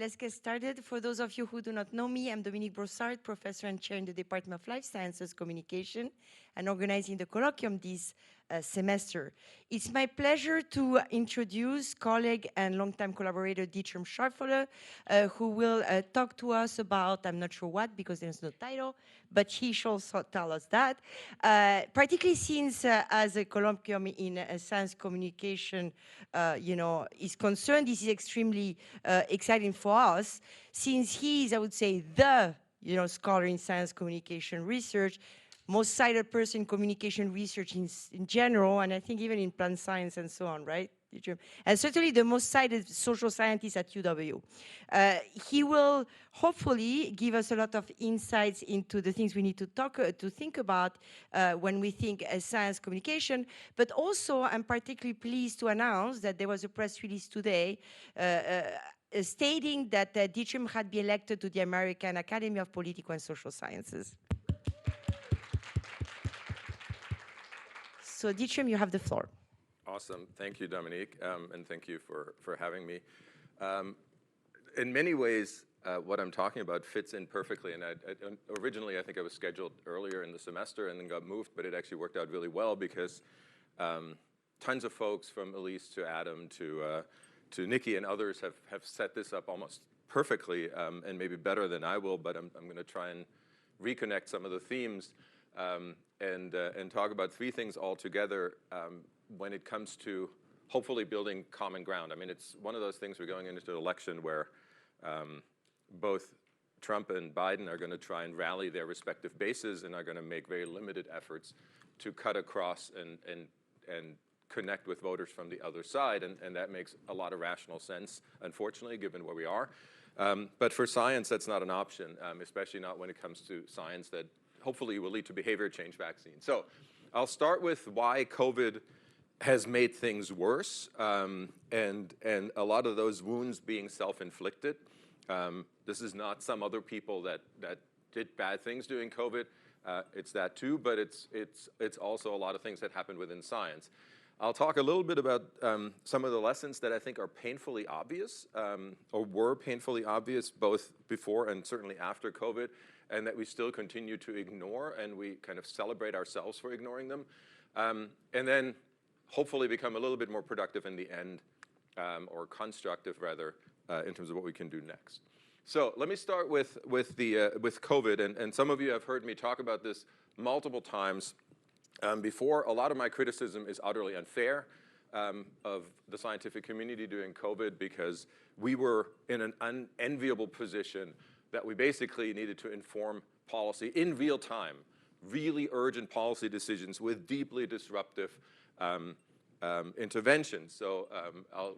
let's get started. For those of you who do not know me, I'm Dominique Brossard, professor and chair in the Department of Life Sciences Communication and organizing the Colloquium this semester. It's my pleasure to introduce colleague and longtime collaborator Dietram Scheufele, who will talk to us about, I'm not sure what, because there's no title, but he shall also tell us that. Particularly since as a colloquium in science communication, is concerned, this is extremely exciting for us, since he is, I would say, the scholar in science communication research, most cited person in communication research in general, and I think even in plant science and so on, right? And certainly the most cited social scientist at UW. He will hopefully give us a lot of insights into the things we need to think about when we think science communication. But also, I'm particularly pleased to announce that there was a press release today stating that Dietram had been elected to the American Academy of Political and Social Sciences. So Dietram, you have the floor. Awesome. Thank you, Dominique, and thank you for having me. In many ways, what I'm talking about fits in perfectly. And originally, I think I was scheduled earlier in the semester and then got moved, but it actually worked out really well because tons of folks from Elise to Adam to Nikki and others have set this up almost perfectly and maybe better than I will, but I'm going to try and reconnect some of the themes and talk about three things all together when it comes to hopefully building common ground. I mean, it's one of those things we're going into an election where both Trump and Biden are going to try and rally their respective bases and are going to make very limited efforts to cut across and connect with voters from the other side, and that makes a lot of rational sense, unfortunately, given where we are. But for science, that's not an option, especially not when it comes to science that hopefully will lead to behavior change vaccines. So I'll start with why COVID has made things worse, and a lot of those wounds being self-inflicted. This is not some other people that did bad things during COVID. It's that too, but it's also a lot of things that happened within science. I'll talk a little bit about some of the lessons that I think are painfully obvious, or were painfully obvious both before and certainly after COVID, and that we still continue to ignore, and we kind of celebrate ourselves for ignoring them. And then hopefully become a little bit more productive in the end, or constructive rather, in terms of what we can do next. So let me start with COVID, and some of you have heard me talk about this multiple times before. A lot of my criticism is utterly unfair of the scientific community during COVID because we were in an unenviable position that we basically needed to inform policy in real time, really urgent policy decisions with deeply disruptive interventions. So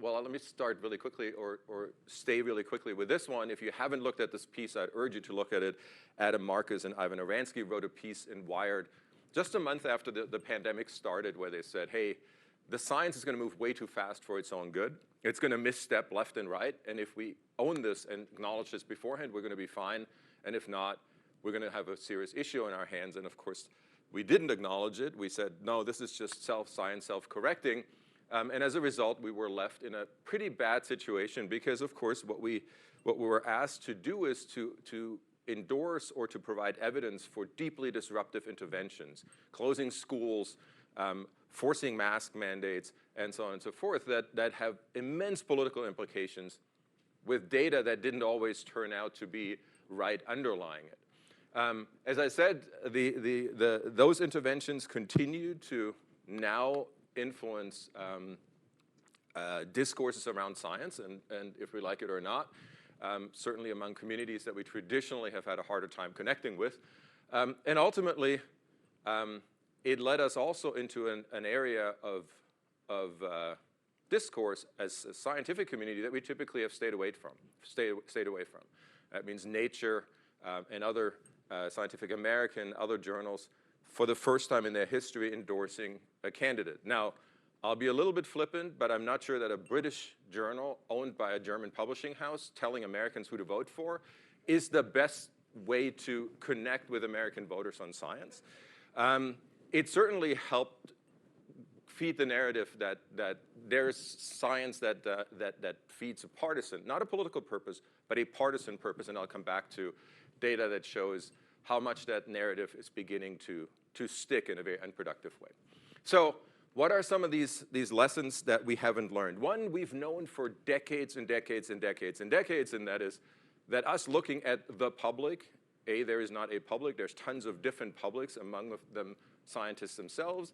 let me start really quickly or stay really quickly with this one. If you haven't looked at this piece, I'd urge you to look at it. Adam Marcus and Ivan Oransky wrote a piece in Wired just a month after the pandemic started where they said, hey, the science is going to move way too fast for its own good. It's going to misstep left and right. And if we own this and acknowledge this beforehand, we're going to be fine. And if not, we're going to have a serious issue in our hands. And of course, we didn't acknowledge it. We said, no, this is just science self-correcting. And as a result, we were left in a pretty bad situation because, of course, what we were asked to do is to endorse or to provide evidence for deeply disruptive interventions, closing schools, forcing mask mandates, and so on and so forth, that have immense political implications with data that didn't always turn out to be right underlying it. As I said, those interventions continue to now influence discourses around science, and if we like it or not, certainly among communities that we traditionally have had a harder time connecting with. And ultimately, it led us also into an area of discourse as a scientific community that we typically have stayed away from. That means Nature and other Scientific American, other journals, for the first time in their history endorsing a candidate. Now, I'll be a little bit flippant, but I'm not sure that a British journal owned by a German publishing house telling Americans who to vote for is the best way to connect with American voters on science. It certainly helped feed the narrative that there's science that feeds a partisan, not a political purpose, but a partisan purpose. And I'll come back to data that shows how much that narrative is beginning to stick in a very unproductive way. So what are some of these lessons that we haven't learned? One, we've known for decades and decades and decades and decades, and that is that us looking at the public, there is not a public, there's tons of different publics, among them scientists themselves,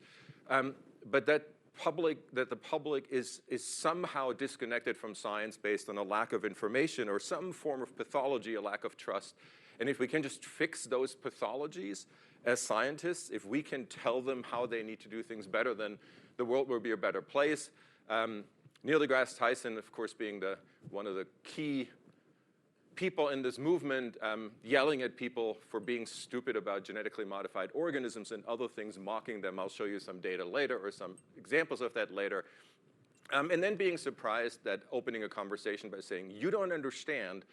but that the public is somehow disconnected from science based on a lack of information or some form of pathology, a lack of trust. And if we can just fix those pathologies as scientists, if we can tell them how they need to do things better, then the world will be a better place. Neil deGrasse Tyson, of course, being one of the key people in this movement, yelling at people for being stupid about genetically modified organisms and other things, mocking them. I'll show you some data later or some examples of that later. And then being surprised that opening a conversation by saying, you don't understand,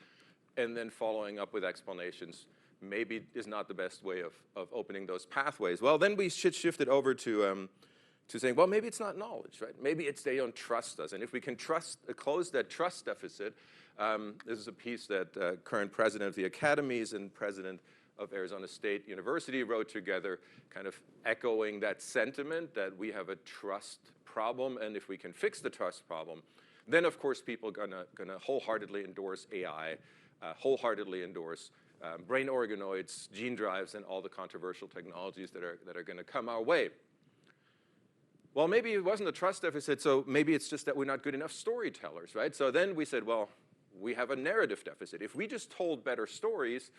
and then following up with explanations maybe is not the best way of opening those pathways. Well, then we shifted over to saying, well, maybe it's not knowledge, right? Maybe it's they don't trust us. And if we can close that trust deficit, this is a piece that current president of the academies and president of Arizona State University wrote together, kind of echoing that sentiment that we have a trust problem, and if we can fix the trust problem, then of course people are gonna wholeheartedly endorse AI, wholeheartedly endorse brain organoids, gene drives, and all the controversial technologies that are gonna come our way. Well, maybe it wasn't a trust deficit, so maybe it's just that we're not good enough storytellers, right? So then we said, well, we have a narrative deficit. If we just told better stories,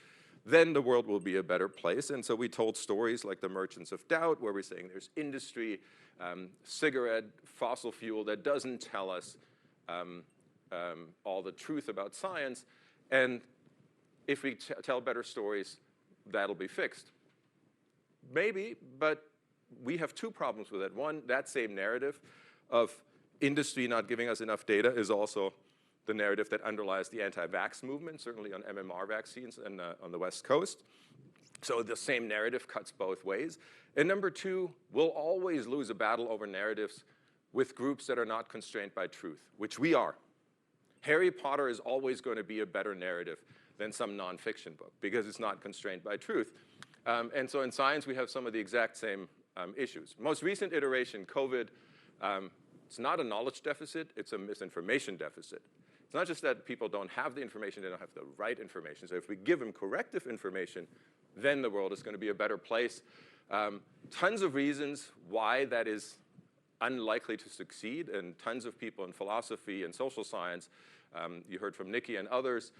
then the world will be a better place. And so we told stories like The Merchants of Doubt, where we're saying there's industry, cigarette, fossil fuel that doesn't tell us all the truth about science. And if we tell better stories, that'll be fixed. Maybe, but we have two problems with it. One, that same narrative of industry not giving us enough data is also the narrative that underlies the anti-vax movement, certainly on MMR vaccines and on the West Coast. So the same narrative cuts both ways. And number two, we'll always lose a battle over narratives with groups that are not constrained by truth, which we are. Harry Potter is always going to be a better narrative than some nonfiction book because it's not constrained by truth. And so in science, we have some of the exact same issues. Most recent iteration, COVID, it's not a knowledge deficit, it's a misinformation deficit. It's not just that people don't have the information, they don't have the right information. So if we give them corrective information, then the world is going to be a better place. Tons of reasons why that is unlikely to succeed, and tons of people in philosophy and social science, you heard from Nikki and others,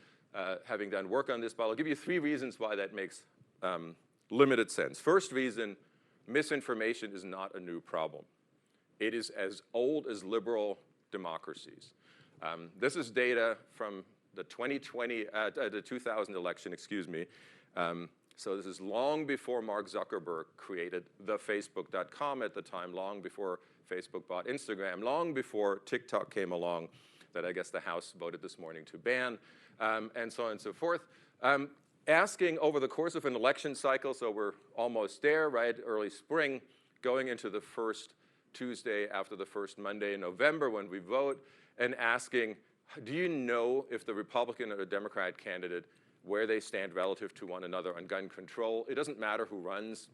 having done work on this, but I'll give you 3 reasons why that makes limited sense. First reason, misinformation is not a new problem. It is as old as liberal democracies. This is data from the 2000 election, excuse me. So this is long before Mark Zuckerberg created the Facebook.com at the time, long before Facebook bought Instagram, long before TikTok came along, that I guess the House voted this morning to ban, and so on and so forth. Asking over the course of an election cycle, so we're almost there, right, early spring, going into the first Tuesday after the first Monday in November when we vote, and asking, do you know if the Republican or the Democrat candidate, where they stand relative to one another on gun control? It doesn't matter who runs.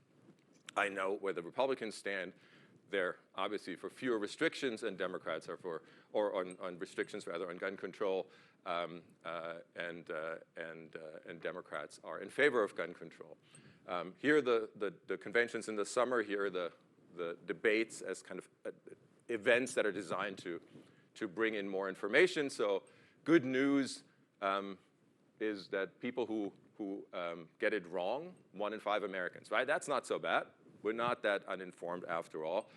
I know where the Republicans stand. They're obviously for fewer restrictions, and Democrats are for, or on restrictions rather, on gun control, and Democrats are in favor of gun control. Here are the conventions in the summer. Here are the debates as kind of events that are designed to bring in more information. So good news is that people who get it wrong, 1 in 5 Americans, right? That's not so bad. We're not that uninformed after all.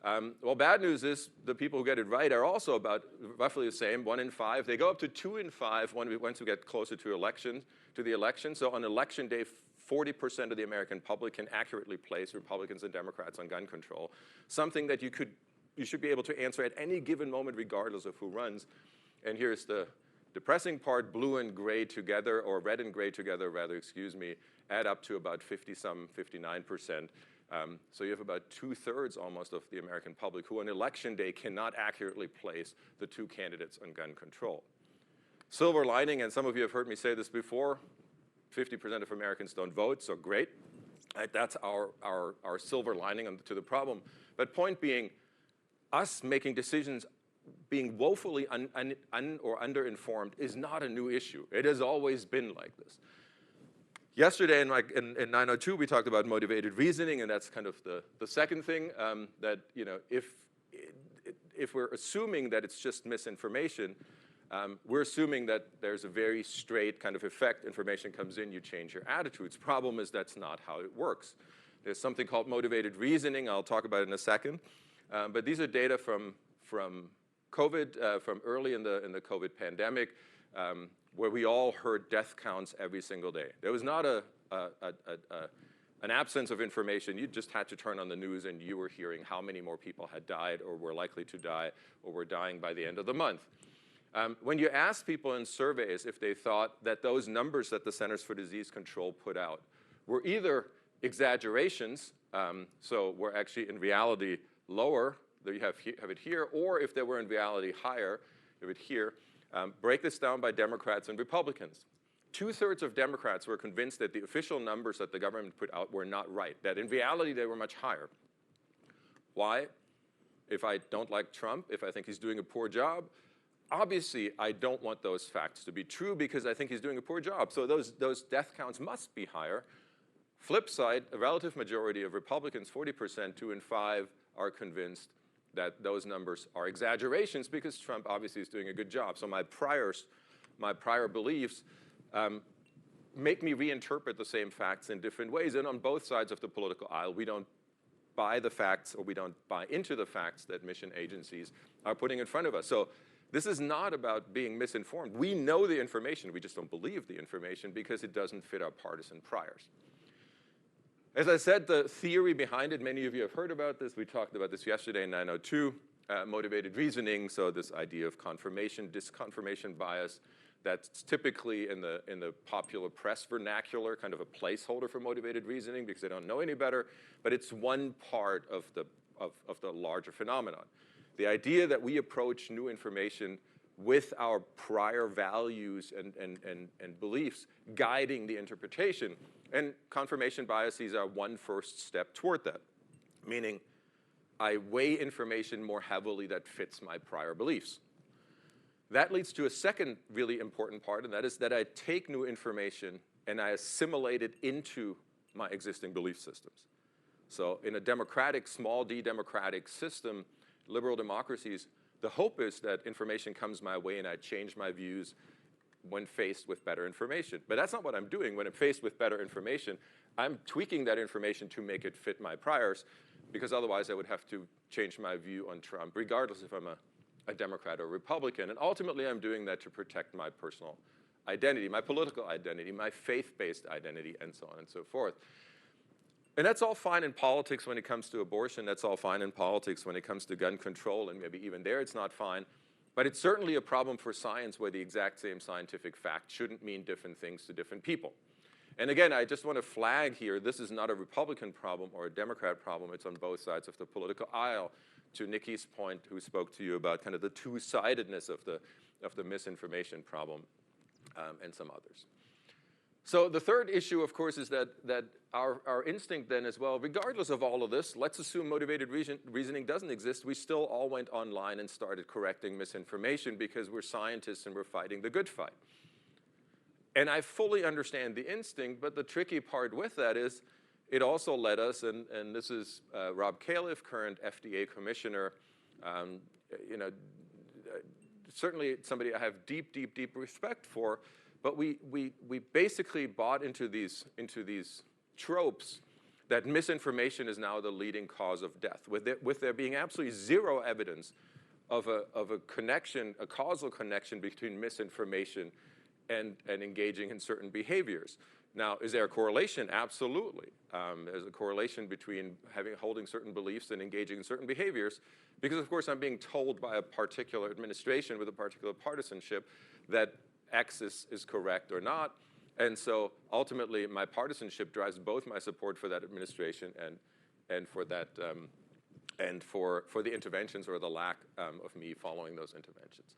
Well, bad news is the people who get it right are also about roughly the same, 1 in 5. They go up to 2 in 5 once we get closer to the election. So on election day, 40% of the American public can accurately place Republicans and Democrats on gun control, something that you should be able to answer at any given moment regardless of who runs. And here's the depressing part: blue and gray together, or red and gray together rather, excuse me, add up to about 59%. So you have about 2/3 almost of the American public who on election day cannot accurately place the two candidates on gun control. Silver lining, and some of you have heard me say this before, 50% of Americans don't vote, so great. Right, that's our silver lining to the problem. But point being, us making decisions being woefully or underinformed is not a new issue. It has always been like this. Yesterday in 902, we talked about motivated reasoning, and that's kind of the second thing, that if we're assuming that it's just misinformation, we're assuming that there's a very straight kind of effect. Information comes in, you change your attitudes. Problem is that's not how it works. There's something called motivated reasoning. I'll talk about it in a second. But these are data from COVID, from early in the COVID pandemic, where we all heard death counts every single day. There was not an absence of information. You just had to turn on the news and you were hearing how many more people had died or were likely to die or were dying by the end of the month. When you ask people in surveys if they thought that those numbers that the Centers for Disease Control put out were either exaggerations, so were actually in reality lower, you have it here, or if they were in reality higher, you have it here. Break this down by Democrats and Republicans. 2/3 of Democrats were convinced that the official numbers that the government put out were not right, that in reality they were much higher. Why? If I don't like Trump, if I think he's doing a poor job, obviously I don't want those facts to be true because I think he's doing a poor job. So those death counts must be higher. Flip side, a relative majority of Republicans, 40%, 2 in 5, are convinced that those numbers are exaggerations because Trump obviously is doing a good job. So my prior beliefs make me reinterpret the same facts in different ways. And on both sides of the political aisle, we don't buy the facts or we don't buy into the facts that mission agencies are putting in front of us. So this is not about being misinformed. We know the information, we just don't believe the information because it doesn't fit our partisan priors. As I said, the theory behind it, many of you have heard about this. We talked about this yesterday in 902, motivated reasoning. So this idea of confirmation, disconfirmation bias, that's typically in the popular press vernacular, kind of a placeholder for motivated reasoning because they don't know any better. But it's one part of the larger phenomenon. The idea that we approach new information with our prior values and beliefs guiding the interpretation. And confirmation biases are one first step toward that, meaning I weigh information more heavily that fits my prior beliefs. That leads to a second really important part, and that is that I take new information and I assimilate it into my existing belief systems. So in a democratic, small d democratic system, liberal democracies, the hope is that information comes my way and I change my views when faced with better information. But that's not what I'm doing. When I'm faced with better information, I'm tweaking that information to make it fit my priors, because otherwise I would have to change my view on Trump, regardless if I'm a Democrat or Republican. And ultimately, I'm doing that to protect my personal identity, my political identity, my faith-based identity, and so on and so forth. And that's all fine in politics when it comes to abortion. That's all fine in politics when it comes to gun control, and maybe even there it's not fine. But it's certainly a problem for science where the exact same scientific fact shouldn't mean different things to different people. And again, I just want to flag here, this is not a Republican problem or a Democrat problem. It's on both sides of the political aisle. To Nikki's point, who spoke to you about kind of the two-sidedness of the misinformation problem, and some others. So the third issue, of course, is that our instinct then as well, regardless of all of this, let's assume motivated reasoning doesn't exist. We still all went online and started correcting misinformation because we're scientists and we're fighting the good fight. And I fully understand the instinct, but the tricky part with that is it also led us, and this is Rob Califf, current FDA commissioner, certainly somebody I have deep, deep, deep respect for. But we basically bought into these tropes that misinformation is now the leading cause of death, with there being absolutely zero evidence of a connection, a causal connection between misinformation and engaging in certain behaviors. Now, is there a correlation? Absolutely. There's a correlation between holding certain beliefs and engaging in certain behaviors, because of course I'm being told by a particular administration with a particular partisanship that X is correct or not. And so ultimately my partisanship drives both my support for that administration and for that and for the interventions or the lack of me following those interventions.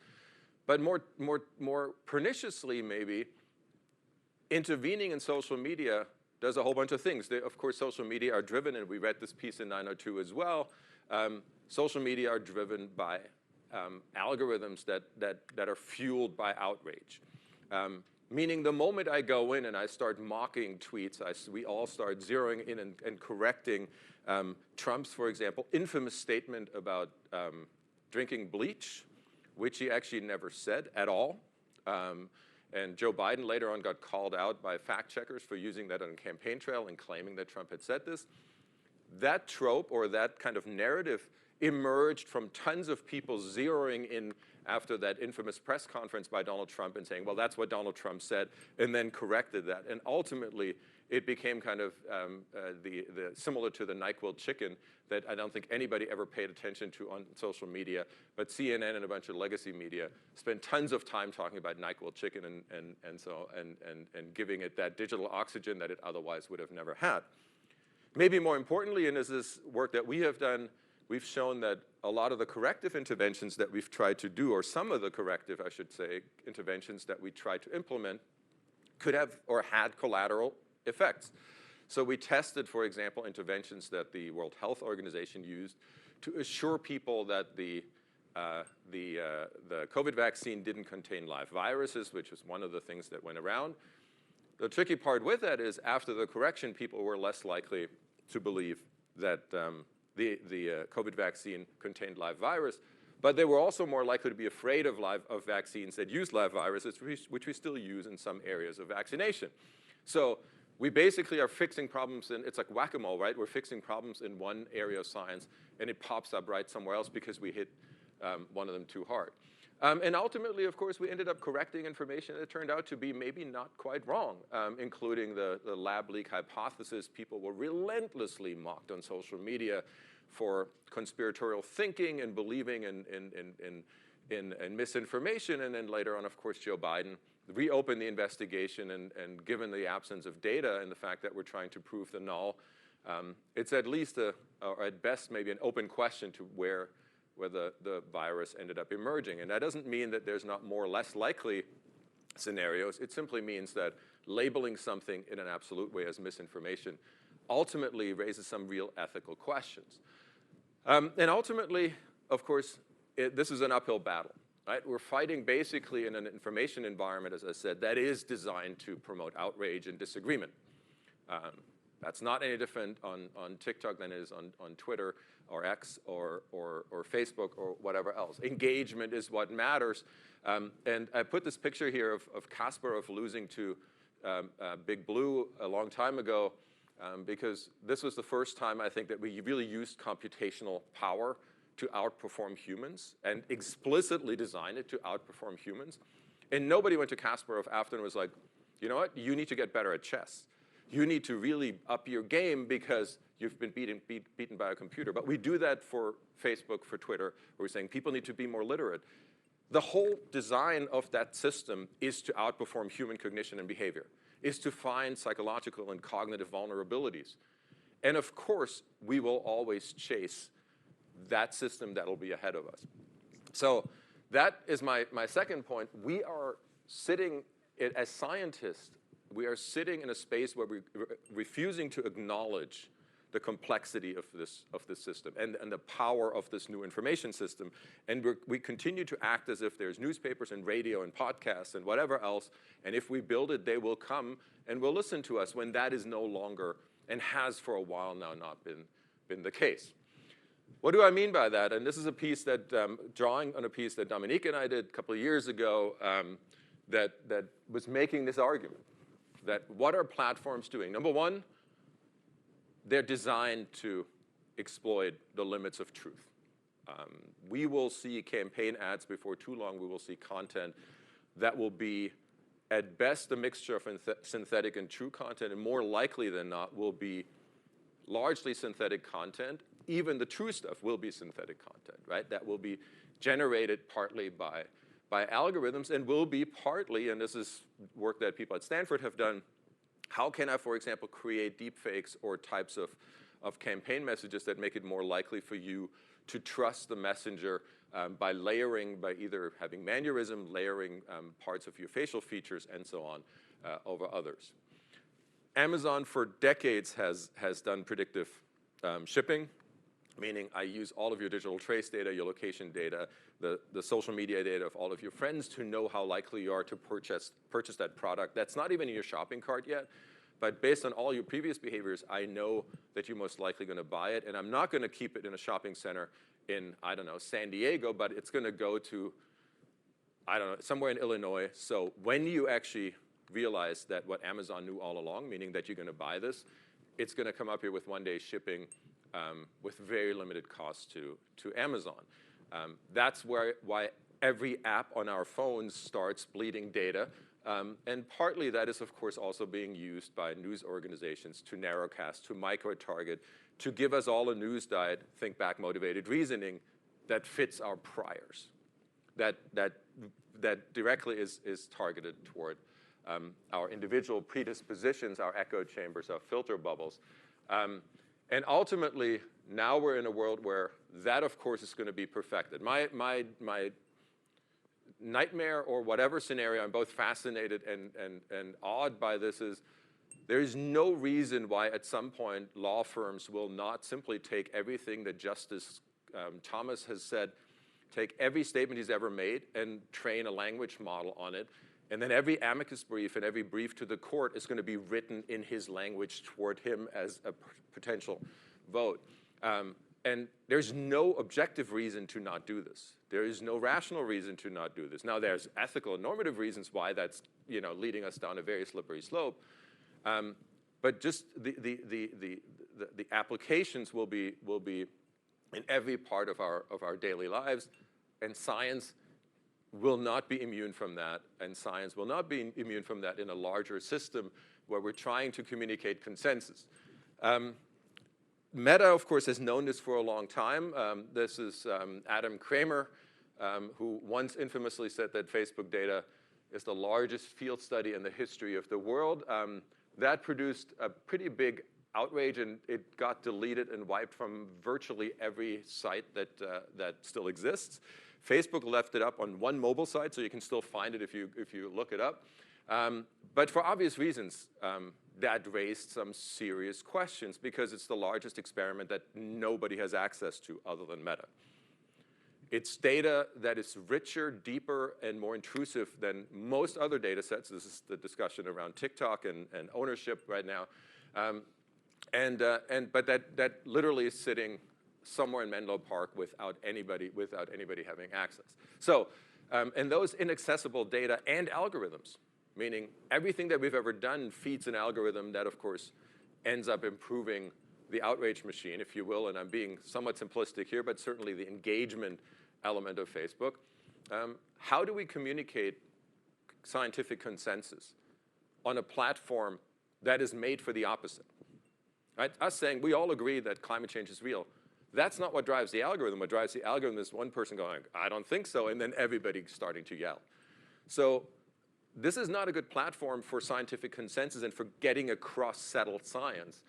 But more perniciously, maybe, intervening in social media does a whole bunch of things. Of course, social media are driven, and we read this piece in 902 as well. Social media are driven by algorithms that are fueled by outrage. Meaning the moment I go in and I start mocking tweets, we all start zeroing in and correcting Trump's, for example, infamous statement about drinking bleach, which he actually never said at all. And Joe Biden later on got called out by fact checkers for using that on a campaign trail and claiming that Trump had said this. That trope or that kind of narrative emerged from tons of people zeroing in after that infamous press conference by Donald Trump and saying, well, that's what Donald Trump said, and then corrected that. And ultimately, it became kind of similar to the NyQuil chicken that I don't think anybody ever paid attention to on social media, but CNN and a bunch of legacy media spent tons of time talking about NyQuil chicken and giving it that digital oxygen that it otherwise would have never had. Maybe more importantly, and this is work that we have done, we've shown that a lot of the corrective interventions that we've tried to do, or some of the corrective, I should say, interventions that we tried to implement could have or had collateral effects. So we tested, for example, interventions that the World Health Organization used to assure people that the COVID vaccine didn't contain live viruses, which was one of the things that went around. The tricky part with that is after the correction, people were less likely to believe that the COVID vaccine contained live virus, but they were also more likely to be afraid of vaccines that use live viruses, which we still use in some areas of vaccination. So we basically are fixing problems, and it's like whack-a-mole, right? We're fixing problems in one area of science, and it pops up right somewhere else because we hit one of them too hard. And ultimately, of course, we ended up correcting information that turned out to be maybe not quite wrong, including the lab leak hypothesis. People were relentlessly mocked on social media for conspiratorial thinking and believing in misinformation. And then later on, of course, Joe Biden reopened the investigation, and given the absence of data and the fact that we're trying to prove the null, it's at least, or at best, maybe an open question to where the virus ended up emerging. And that doesn't mean that there's not more or less likely scenarios. It simply means that labeling something in an absolute way as misinformation ultimately raises some real ethical questions. And ultimately, of course, this is an uphill battle, right? We're fighting basically in an information environment, as I said, that is designed to promote outrage and disagreement. That's not any different on TikTok than it is on Twitter or X or Facebook or whatever else. Engagement is what matters. And I put this picture here of Kasparov losing to Big Blue a long time ago because this was the first time, I think, that we really used computational power to outperform humans and explicitly designed it to outperform humans. And nobody went to Kasparov after and was like, you know what, you need to get better at chess. You need to really up your game because you've been beaten by a computer. But we do that for Facebook, for Twitter, where we're saying people need to be more literate. The whole design of that system is to outperform human cognition and behavior, is to find psychological and cognitive vulnerabilities. And of course, we will always chase that system that will be ahead of us. So that is my second point. We are sitting, as scientists, we are sitting in a space where we're refusing to acknowledge the complexity of this system and the power of this new information system. And we continue to act as if there's newspapers and radio and podcasts and whatever else, and if we build it, they will come and will listen to us when that is no longer, and has for a while now not been the case. What do I mean by that? And this is a piece that, drawing on a piece that Dominique and I did a couple of years ago that was making this argument. That what are platforms doing? Number one, they're designed to exploit the limits of truth. We will see campaign ads before too long. We will see content that will be, at best, a mixture of synthetic and true content, and more likely than not will be largely synthetic content. Even the true stuff will be synthetic content, right? That will be generated partly by algorithms and will be partly, and this is work that people at Stanford have done, how can I, for example, create deepfakes or types of of campaign messages that make it more likely for you to trust the messenger by layering, by either having mannerism, layering parts of your facial features, and so on over others. Amazon for decades has done predictive shipping, meaning I use all of your digital trace data, your location data, the social media data of all of your friends to know how likely you are to purchase that product. That's not even in your shopping cart yet, but based on all your previous behaviors, I know that you're most likely going to buy it, and I'm not going to keep it in a shopping center in, I don't know, San Diego, but it's going to go to, I don't know, somewhere in Illinois. So when you actually realize that what Amazon knew all along, meaning that you're going to buy this, it's going to come up here with one-day shipping with very limited cost to Amazon. That's why every app on our phones starts bleeding data. And partly that is, of course, also being used by news organizations to narrowcast, to micro-target, to give us all a news diet, think back motivated reasoning that fits our priors, that directly is targeted toward our individual predispositions, our echo chambers, our filter bubbles. And ultimately, now we're in a world where that, of course, is going to be perfected. My nightmare or whatever scenario, I'm both fascinated and awed by this, is there is no reason why at some point law firms will not simply take everything that Justice Thomas has said, take every statement he's ever made and train a language model on it. And then every amicus brief and every brief to the court is going to be written in his language toward him as a potential vote. And there's no objective reason to not do this. There is no rational reason to not do this. Now, there's ethical and normative reasons why that's leading us down a very slippery slope. But just the applications will be in every part of our daily lives, and science will not be immune from that, and science will not be immune from that in a larger system where we're trying to communicate consensus. Meta, of course, has known this for a long time. This is Adam Kramer, who once infamously said that Facebook data is the largest field study in the history of the world. That produced a pretty big outrage, and it got deleted and wiped from virtually every site that still exists. Facebook left it up on one mobile site, so you can still find it if you look it up. But for obvious reasons, that raised some serious questions because it's the largest experiment that nobody has access to other than Meta. It's data that is richer, deeper, and more intrusive than most other data sets. This is the discussion around TikTok and ownership right now. But that literally is sitting somewhere in Menlo Park without anybody having access. So, and those inaccessible data and algorithms, meaning everything that we've ever done feeds an algorithm that, of course, ends up improving the outrage machine, if you will, and I'm being somewhat simplistic here, but certainly the engagement element of Facebook. How do we communicate scientific consensus on a platform that is made for the opposite? Right? Us saying we all agree that climate change is real. That's not what drives the algorithm. What drives the algorithm is one person going, I don't think so, and then everybody starting to yell. So this is not a good platform for scientific consensus and for getting across settled science.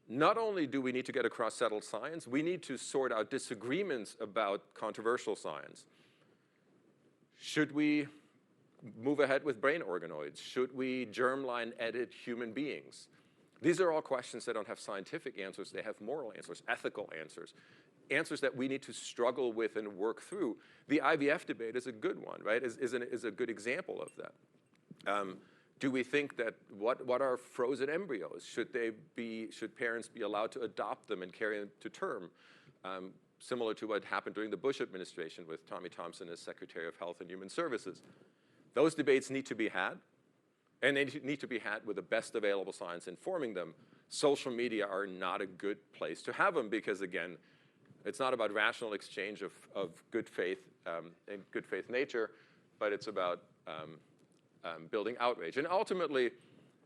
Not only do we need to get across settled science, we need to sort out disagreements about controversial science. Should we move ahead with brain organoids? Should we germline edit human beings? These are all questions that don't have scientific answers. They have moral answers, ethical answers, answers that we need to struggle with and work through. The IVF debate is a good one, right? Is a good example of that. Do we think that what are frozen embryos? Should parents be allowed to adopt them and carry them to term? Similar to what happened during the Bush administration with Tommy Thompson as Secretary of Health and Human Services. Those debates need to be had, and they need to be had with the best available science informing them. Social media are not a good place to have them because, again, it's not about rational exchange of good faith and good faith nature, but it's about building outrage. And ultimately,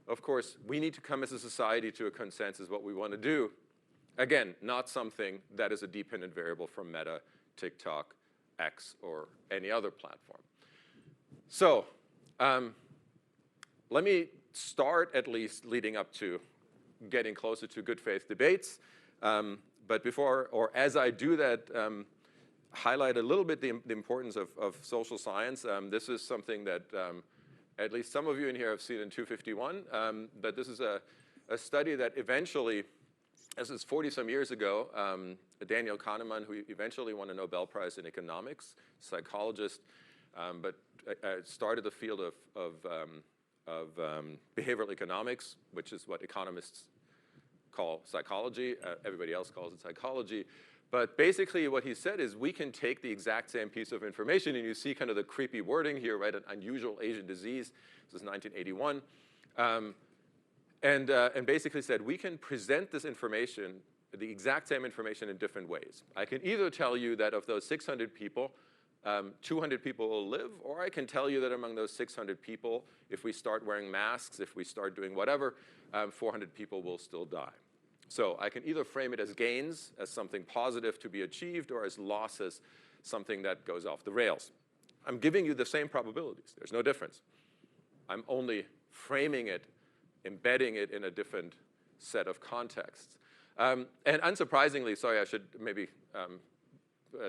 of course, we need to come as a society to a consensus what we want to do. Again, not something that is a dependent variable from Meta, TikTok, X, or any other platform. So let me start at least leading up to getting closer to good faith debates. But before, or as I do that, highlight a little bit the importance of social science. This is something that at least some of you in here have seen in 251, but this is a study that eventually, this is 40-some years ago, Daniel Kahneman, who eventually won a Nobel Prize in economics, psychologist, but started the field of behavioral economics, which is what economists call psychology. Everybody else calls it psychology. But basically what he said is we can take the exact same piece of information, and you see kind of the creepy wording here, right? An unusual Asian disease. This is 1981. And basically said we can present this information, the exact same information, in different ways. I can either tell you that of those 600 people, 200 people will live, or I can tell you that among those 600 people, if we start wearing masks, if we start doing whatever, 400 people will still die. So I can either frame it as gains, as something positive to be achieved, or as losses, something that goes off the rails. I'm giving you the same probabilities. There's no difference. I'm only framing it, embedding it in a different set of contexts. And unsurprisingly, sorry, I should maybe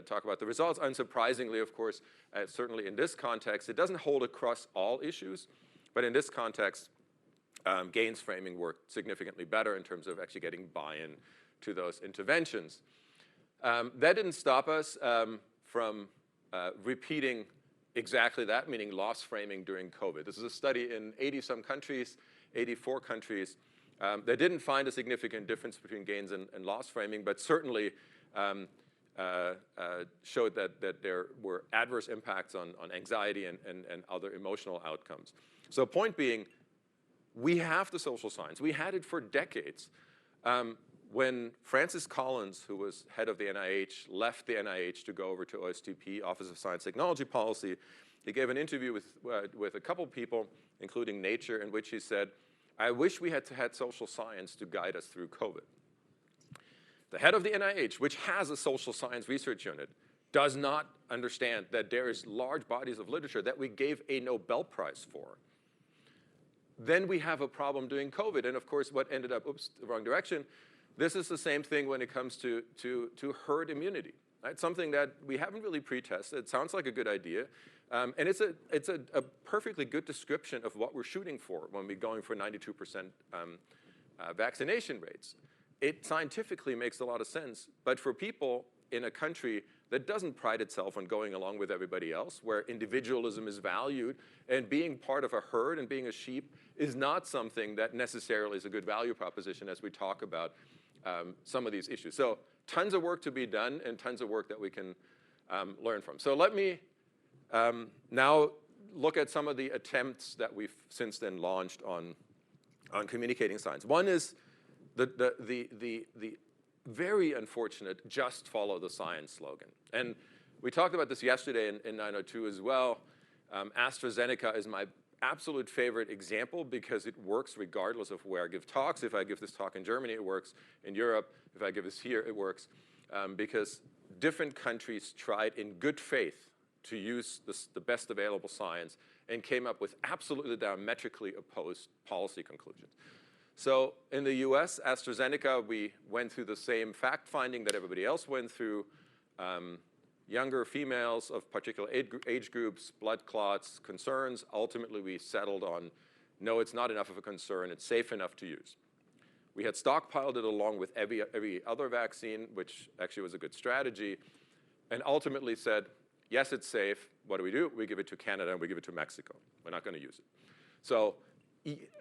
talk about the results. Unsurprisingly, of course, certainly in this context, it doesn't hold across all issues, but in this context, gains framing worked significantly better in terms of actually getting buy-in to those interventions. That didn't stop us from repeating exactly that, meaning loss framing during COVID. This is a study in 80-some countries, 84 countries. They didn't find a significant difference between gains and loss framing, but certainly showed that there were adverse impacts on anxiety and other emotional outcomes. So point being, we have the social science. We had it for decades. When Francis Collins, who was head of the NIH, left the NIH to go over to OSTP, Office of Science Technology Policy, he gave an interview with a couple people, including Nature, in which he said, I wish we had social science to guide us through COVID. The head of the NIH, which has a social science research unit, does not understand that there is large bodies of literature that we gave a Nobel Prize for. Then we have a problem doing COVID. And of course, what ended up, oops, the wrong direction, this is the same thing when it comes to herd immunity, right? Something that we haven't really pre-tested. It sounds like a good idea. And it's a perfectly good description of what we're shooting for when we're going for 92% vaccination rates. It scientifically makes a lot of sense. But for people in a country that doesn't pride itself on going along with everybody else, where individualism is valued, and being part of a herd and being a sheep is not something that necessarily is a good value proposition as we talk about some of these issues. So tons of work to be done and tons of work that we can learn from. So let me now look at some of the attempts that we've since then launched on communicating science. One is the very unfortunate just follow the science slogan. And we talked about this yesterday in 902 as well. AstraZeneca is my absolute favorite example because it works regardless of where I give talks. If I give this talk in Germany, it works. In Europe, if I give this here, it works. Because different countries tried in good faith to use the best available science and came up with absolutely diametrically opposed policy conclusions. So in the US, AstraZeneca, we went through the same fact-finding that everybody else went through. Younger females of particular age groups, blood clots, concerns. Ultimately, we settled on, no, it's not enough of a concern. It's safe enough to use. We had stockpiled it along with every other vaccine, which actually was a good strategy, and ultimately said, yes, it's safe. What do? We give it to Canada and we give it to Mexico. We're not going to use it. So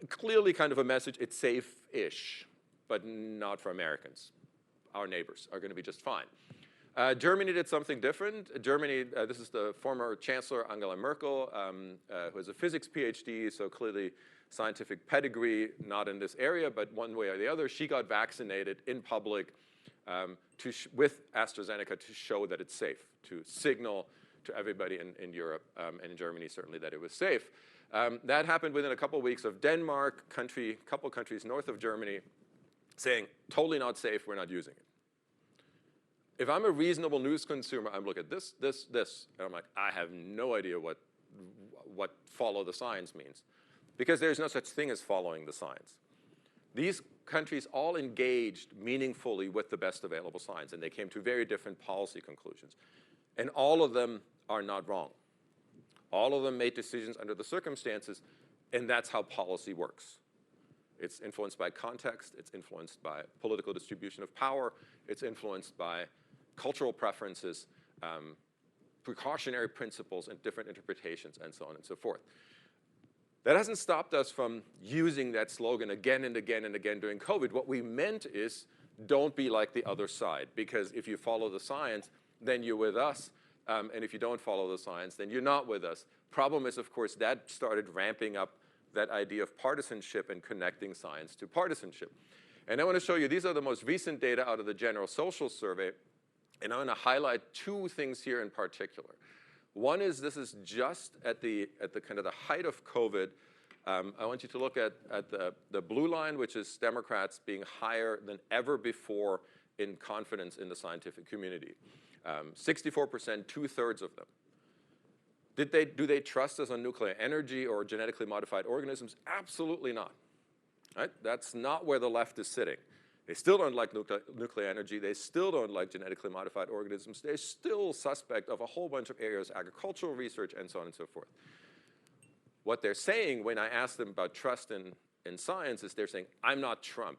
clearly kind of a message, it's safe-ish, but not for Americans. Our neighbors are going to be just fine. Germany did something different. Germany, this is the former Chancellor Angela Merkel, who has a physics PhD, so clearly scientific pedigree, not in this area, but one way or the other. She got vaccinated in public with AstraZeneca to show that it's safe, to signal to everybody in Europe and in Germany certainly that it was safe. That happened within a couple of weeks of Denmark, couple countries north of Germany, saying, totally not safe, we're not using it. If I'm a reasonable news consumer, I'm looking at this, and I'm like, I have no idea what follow the science means. Because there's no such thing as following the science. These countries all engaged meaningfully with the best available science, and they came to very different policy conclusions. And all of them are not wrong. All of them made decisions under the circumstances, and that's how policy works. It's influenced by context, it's influenced by political distribution of power, it's influenced by cultural preferences, precautionary principles and different interpretations, and so on and so forth. That hasn't stopped us from using that slogan again and again and again during COVID. What we meant is, don't be like the other side, because if you follow the science, then you're with us, and if you don't follow the science, then you're not with us. Problem is, of course, that started ramping up that idea of partisanship and connecting science to partisanship. And I want to show you, these are the most recent data out of the General Social Survey, and I want to highlight two things here in particular. One is, this is just at the kind of the height of COVID. I want you to look at the blue line, which is Democrats being higher than ever before in confidence in the scientific community. 64%, 2/3 of them. Do they trust us on nuclear energy or genetically modified organisms? Absolutely not. Right? That's not where the left is sitting. They still don't like nuclear energy. They still don't like genetically modified organisms. They're still suspect of a whole bunch of areas, agricultural research, and so on and so forth. What they're saying when I ask them about trust in science is they're saying, I'm not Trump.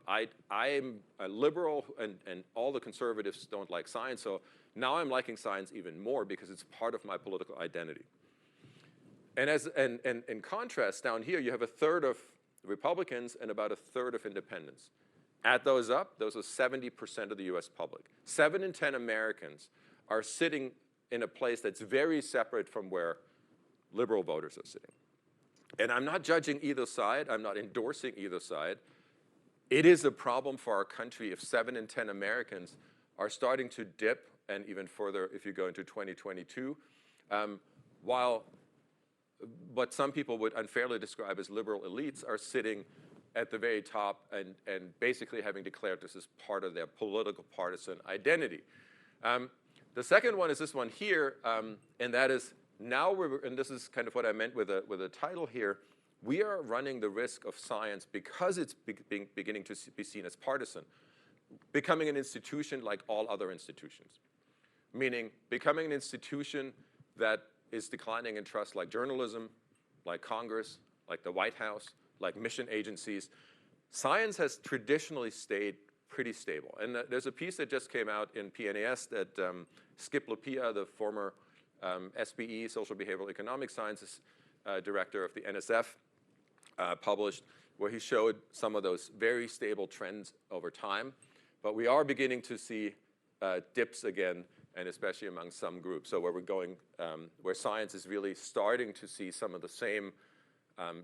I'm a liberal, and all the conservatives don't like science, so now I'm liking science even more because it's part of my political identity. And in contrast, down here, you have 1/3 of Republicans and about 1/3 of independents. Add those up, those are 70% of the US public. 7 in 10 Americans are sitting in a place that's very separate from where liberal voters are sitting. And I'm not judging either side, I'm not endorsing either side. It is a problem for our country if 7 in 10 Americans are starting to dip, and even further if you go into 2022, while what some people would unfairly describe as liberal elites are sitting at the very top and basically having declared this as part of their political partisan identity. The second one is this one here, and that is now and this is kind of what I meant with a title here, we are running the risk of science, because it's beginning to be seen as partisan, becoming an institution like all other institutions. Meaning becoming an institution that is declining in trust, like journalism, like Congress, like the White House, like mission agencies. Science has traditionally stayed pretty stable. And there's a piece that just came out in PNAS that Skip Lupia, the former SBE, Social Behavioral Economic Sciences director of the NSF, published, where he showed some of those very stable trends over time. But we are beginning to see dips again, and especially among some groups. So where we're going, where science is really starting to see some of the same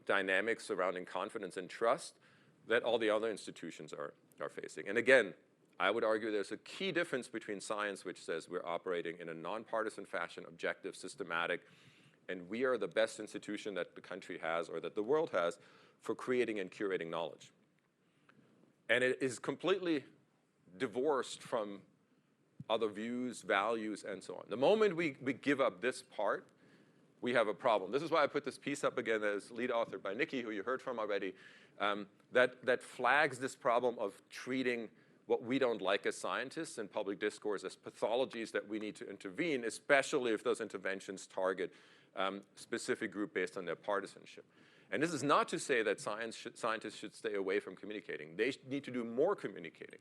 dynamics surrounding confidence and trust that all the other institutions are facing. And again, I would argue there's a key difference between science, which says we're operating in a nonpartisan fashion, objective, systematic, and we are the best institution that the country has or that the world has for creating and curating knowledge. And it is completely divorced from other views, values, and so on. The moment we give up this part, we have a problem. This is why I put this piece up again as lead authored by Nikki, who you heard from already, that flags this problem of treating what we don't like as scientists in public discourse as pathologies that we need to intervene, especially if those interventions target specific group based on their partisanship. And this is not to say that scientists should stay away from communicating. They need to do more communicating.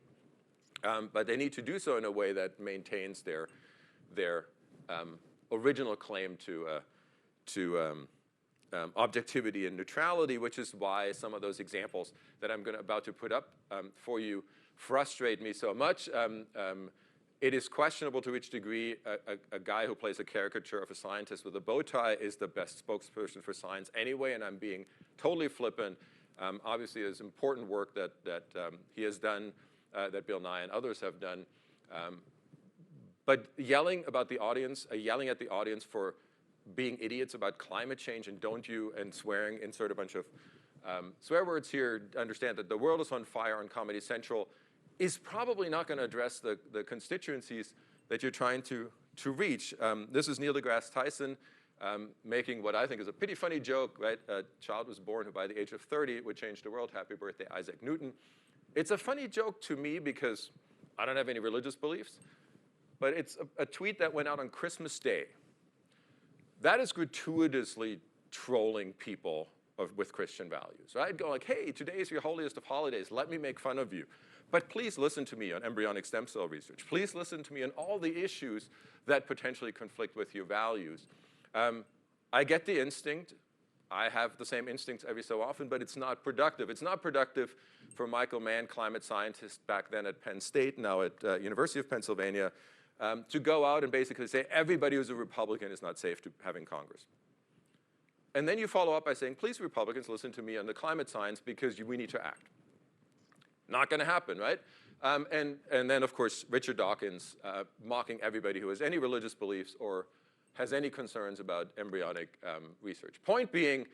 But they need to do so in a way that maintains their original claim to objectivity and neutrality, which is why some of those examples that I'm about to put up for you frustrate me so much. It is questionable to which degree a guy who plays a caricature of a scientist with a bow tie is the best spokesperson for science anyway, and I'm being totally flippant. Obviously, there's important work that he has done, that Bill Nye and others have done. But yelling at the audience for being idiots about climate change and don't you, and swearing, insert a bunch of swear words here, understand that the world is on fire on Comedy Central, is probably not going to address the constituencies that you're trying to reach. This is Neil deGrasse Tyson making what I think is a pretty funny joke, right? A child was born who by the age of 30 would change the world. Happy birthday, Isaac Newton. It's a funny joke to me because I don't have any religious beliefs, but it's a tweet that went out on Christmas Day. That is gratuitously trolling people with Christian values, right? Go like, hey, today is your holiest of holidays. Let me make fun of you. But please listen to me on embryonic stem cell research. Please listen to me on all the issues that potentially conflict with your values. I get the instinct. I have the same instincts every so often, but it's not productive. It's not productive for Michael Mann, climate scientist back then at Penn State, now at University of Pennsylvania, to go out and basically say everybody who's a Republican is not safe to have in Congress. And then you follow up by saying, please, Republicans, listen to me on the climate science because we need to act. Not going to happen, right? And then, of course, Richard Dawkins mocking everybody who has any religious beliefs or has any concerns about embryonic research. Point being,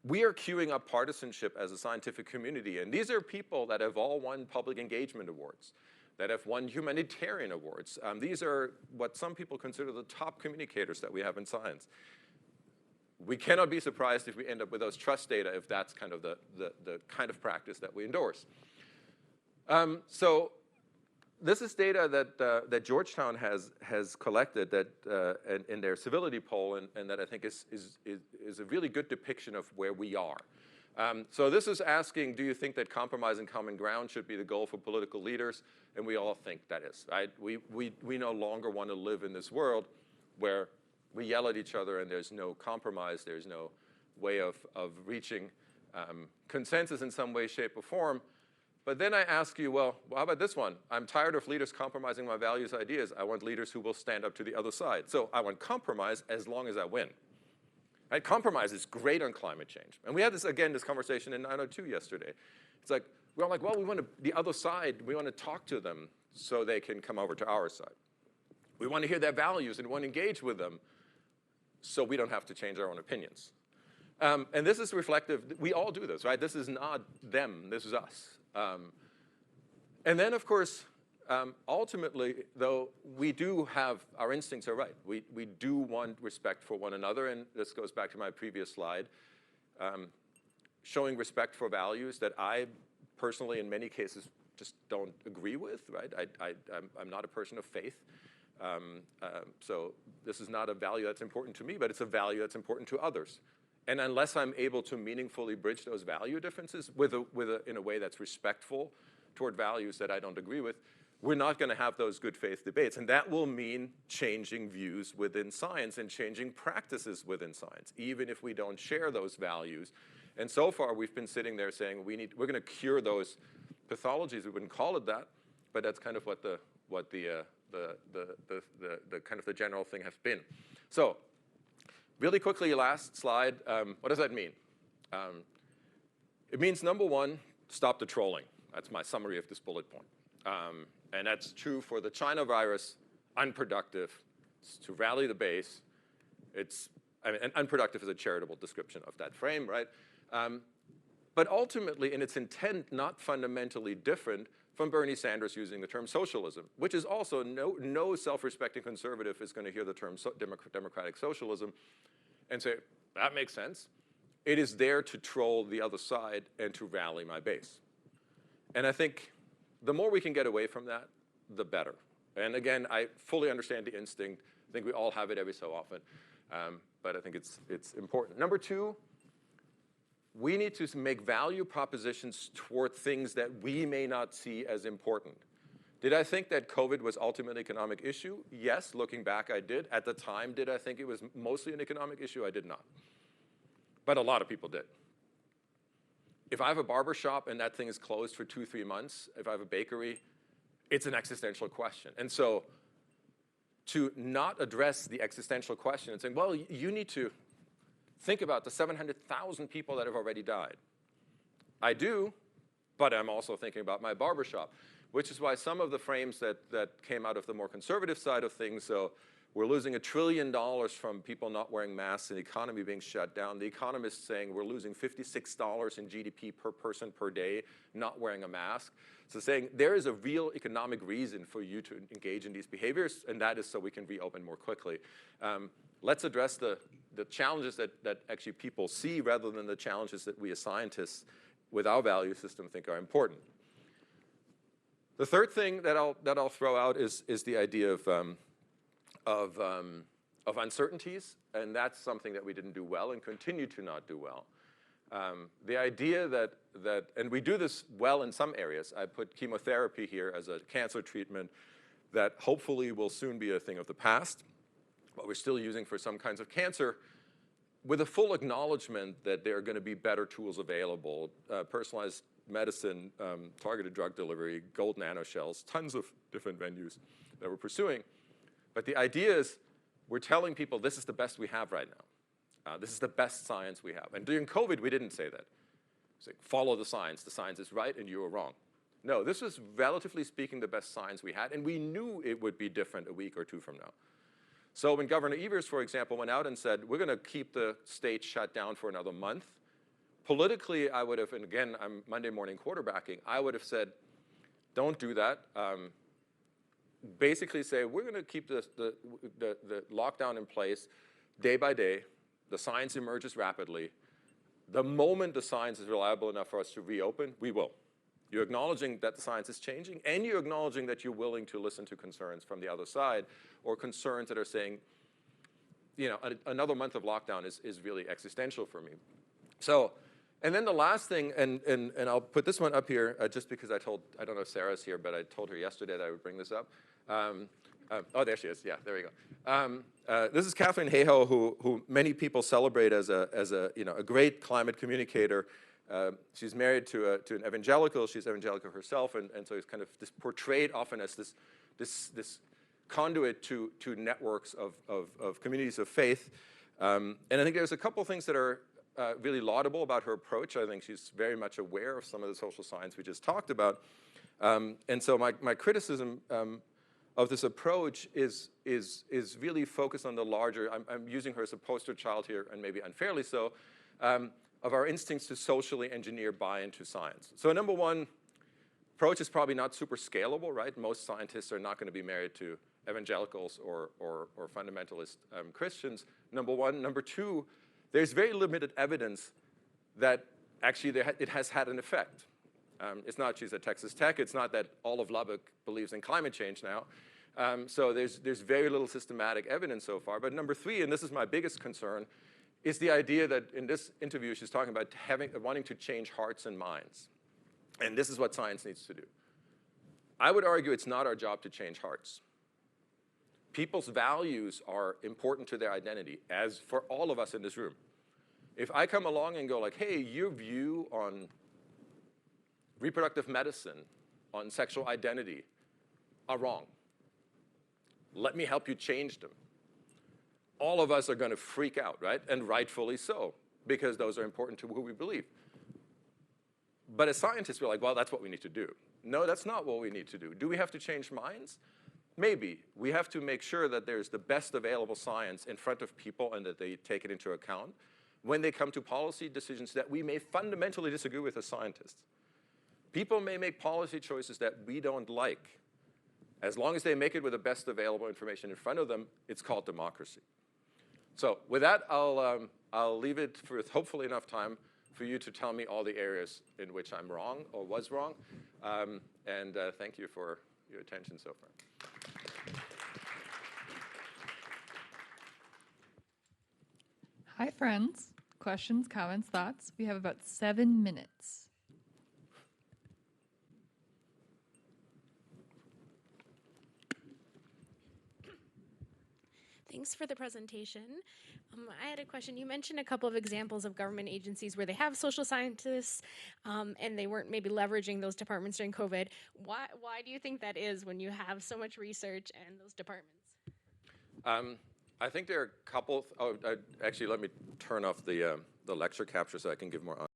we are queuing up partisanship as a scientific community. And these are people that have all won public engagement awards, that have won humanitarian awards. These are what some people consider the top communicators that we have in science. We cannot be surprised if we end up with those trust data if that's kind of the kind of practice that we endorse. So this is data that Georgetown has collected that in their civility poll and that I think is a really good depiction of where we are. So this is asking, do you think that compromise and common ground should be the goal for political leaders? And we all think that is, right? We no longer want to live in this world where we yell at each other and there's no compromise, there's no way of reaching consensus in some way, shape, or form. But then I ask you, well, how about this one? I'm tired of leaders compromising my values, ideas. I want leaders who will stand up to the other side. So I want compromise as long as I win. Right? Compromise is great on climate change. And we had this, again, this conversation in 902 yesterday. It's like, we're like, well, we want the other side, we want to talk to them so they can come over to our side. We want to hear their values and want to engage with them so we don't have to change our own opinions. And this is reflective. We all do this, right? This is not them. This is us. And then, of course, ultimately, though, we do have, our instincts are right. We do want respect for one another. And this goes back to my previous slide. Showing respect for values that I personally, in many cases, just don't agree with, right? I'm not a person of faith. So this is not a value that's important to me, but it's a value that's important to others. And unless I'm able to meaningfully bridge those value differences in a way that's respectful toward values that I don't agree with, we're not going to have those good faith debates. And that will mean changing views within science and changing practices within science, even if we don't share those values. And so far, we've been sitting there saying we're going to cure those pathologies. We wouldn't call it that, but that's kind of what the kind of the general thing has been. So really quickly, last slide, what does that mean? It means, number one, stop the trolling. That's my summary of this bullet point. And that's true for the China virus, unproductive. It's to rally the base. And unproductive is a charitable description of that frame, right? But ultimately, in its intent, not fundamentally different from Bernie Sanders using the term socialism, which is also no self-respecting conservative is going to hear the term democratic socialism and say, that makes sense. It is there to troll the other side and to rally my base. And I think the more we can get away from that, the better. And again, I fully understand the instinct. I think we all have it every so often. But I think it's important. Number two, we need to make value propositions toward things that we may not see as important. Did I think that COVID was ultimately an economic issue? Yes, looking back, I did. At the time, did I think it was mostly an economic issue? I did not. But a lot of people did. If I have a barber shop and that thing is closed for 2-3 months, if I have a bakery, it's an existential question. And so to not address the existential question and saying, well, you need to think about the 700,000 people that have already died. I do, but I'm also thinking about my barbershop, which is why some of the frames that came out of the more conservative side of things, so We're losing $1 trillion from people not wearing masks and the economy being shut down. The Economist saying we're losing $56 in GDP per person per day not wearing a mask. So saying there is a real economic reason for you to engage in these behaviors, and that is so we can reopen more quickly. Let's address the challenges that actually people see rather than the challenges that we as scientists with our value system think are important. The third thing that I'll throw out is the idea of uncertainties, and that's something that we didn't do well and continue to not do well. The idea that, and we do this well in some areas. I put chemotherapy here as a cancer treatment that hopefully will soon be a thing of the past, but we're still using for some kinds of cancer with a full acknowledgement that there are going to be better tools available, personalized medicine, targeted drug delivery, gold nanoshells, tons of different venues that we're pursuing. But the idea is we're telling people this is the best we have right now. This is the best science we have. And during COVID, we didn't say that. Say, follow the science is right and you are wrong. No, this was relatively speaking the best science we had, and we knew it would be different a week or two from now. So when Governor Evers, for example, went out and said, we're going to keep the state shut down for another month, politically, I would have, and again, I'm Monday morning quarterbacking, I would have said, don't do that. Basically say, we're going to keep the lockdown in place day by day. The science emerges rapidly. The moment the science is reliable enough for us to reopen, we will. You're acknowledging that the science is changing, and you're acknowledging that you're willing to listen to concerns from the other side, or concerns that are saying, you know, another month of lockdown is really existential for me. So, and then the last thing, and I'll put this one up here just because I don't know if Sarah's here, but I told her yesterday that I would bring this up. Oh, there she is. Yeah, there we go. This is Catherine Hayhoe, who many people celebrate as a great climate communicator. She's married to an evangelical. She's evangelical herself, and so it's kind of portrayed often as this conduit to networks of communities of faith. And I think there's a couple things that are really laudable about her approach. I think she's very much aware of some of the social science we just talked about. And so my criticism of this approach is really focused on the larger, I'm using her as a poster child here, and maybe unfairly so, of our instincts to socially engineer buy-in to science. So number one, approach is probably not super scalable, right? Most scientists are not going to be married to evangelicals or fundamentalist Christians, number one. Number two, there's very limited evidence that actually it has had an effect. It's not she's at Texas Tech. It's not that all of Lubbock believes in climate change now. So there's very little systematic evidence so far. But number three, and this is my biggest concern, is the idea that in this interview she's talking about wanting to change hearts and minds. And this is what science needs to do. I would argue it's not our job to change hearts. People's values are important to their identity, as for all of us in this room. If I come along and go like, hey, your view on reproductive medicine, on sexual identity, are wrong. Let me help you change them. All of us are going to freak out, right? And rightfully so, because those are important to who we believe. But as scientists, we're like, well, that's what we need to do. No, that's not what we need to do. Do we have to change minds? Maybe. We have to make sure that there's the best available science in front of people and that they take it into account when they come to policy decisions that we may fundamentally disagree with as scientists. People may make policy choices that we don't like. As long as they make it with the best available information in front of them, it's called democracy. So with that, I'll leave it for hopefully enough time for you to tell me all the areas in which I'm wrong or was wrong. And thank you for your attention so far. Hi, friends. Questions, comments, thoughts? We have about 7 minutes. Thanks for the presentation. I had a question. You mentioned a couple of examples of government agencies where they have social scientists and they weren't maybe leveraging those departments during COVID. Why do you think that is when you have so much research and those departments? I think there are a couple. Actually, let me turn off the lecture capture so I can give more.